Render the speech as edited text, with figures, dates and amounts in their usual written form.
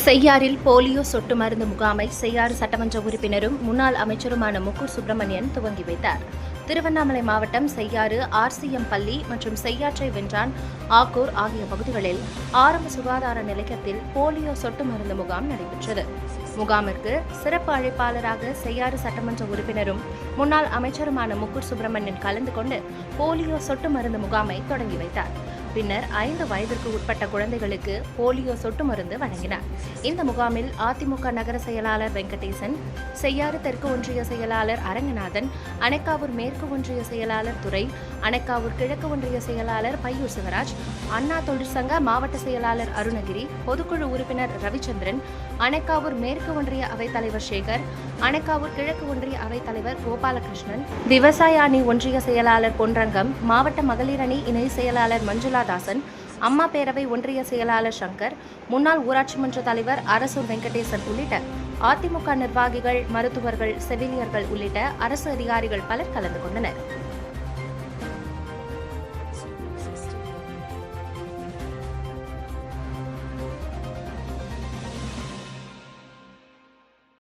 செய்யாறில் polio சொட்டு மருந்து முகாமை செய்யாறு சட்டமன்ற உறுப்பினரும் முன்னாள் அமைச்சருமான முக்கூர் சுப்பிரமணியன் துவங்கி வைத்தார். திருவண்ணாமலை மாவட்டம் செய்யாறு ஆர்சிஎம் பள்ளி மற்றும் செய்யாற்றை வென்றான் ஆக்கூர் ஆகிய பகுதிகளில் ஆரம்ப சுகாதார நிலையத்தில் போலியோ சொட்டு மருந்து முகாம் நடைபெற்றது. முகாமிற்கு சிறப்பு அழைப்பாளராக செய்யாறு சட்டமன்ற உறுப்பினரும் முன்னாள் அமைச்சருமான முக்கூர் சுப்பிரமணியன் கலந்து கொண்டு போலியோ சொட்டு மருந்து முகாமை தொடங்கி வைத்தார். பின்னர் 5 வயதிற்கு உட்பட்ட குழந்தைகளுக்கு போலியோ சொட்டு மருந்து வழங்கினார். இந்த முகாமில் அதிமுக நகர செயலாளர் வெங்கடேசன், செய்யாறு தெற்கு ஒன்றிய செயலாளர் அரங்கநாதன், அணைக்காவூர் மேற்கு ஒன்றிய செயலாளர் துரை, அணைக்காவூர் கிழக்கு ஒன்றிய செயலாளர் பையூர் சிவராஜ், அண்ணா தொழிற்சங்க மாவட்ட செயலாளர் அருணகிரி, பொதுக்குழு உறுப்பினர் ரவிச்சந்திரன், அணைக்காவூர் மேற்கு ஒன்றிய அவைத்தலைவர் சேகர், அணைக்காவூர் கிழக்கு ஒன்றிய அவைத்தலைவர் கோபாலகிருஷ்ணன், விவசாய அணி ஒன்றிய செயலாளர் பொன்ரங்கம், மாவட்ட மகளிர் அணி இணை செயலாளர் மஞ்சுளா தாசன், அம்மா பேரவை ஒன்றிய செயலாளர் சங்கர், முன்னாள் ஊராட்சி மன்ற தலைவர் அரசூர் வெங்கடேசன் உள்ளிட்ட அதிமுக நிர்வாகிகள், மருத்துவர்கள், செவிலியர்கள் உள்ளிட்ட அரசு அதிகாரிகள் பலர் கலந்து கொண்டனர்.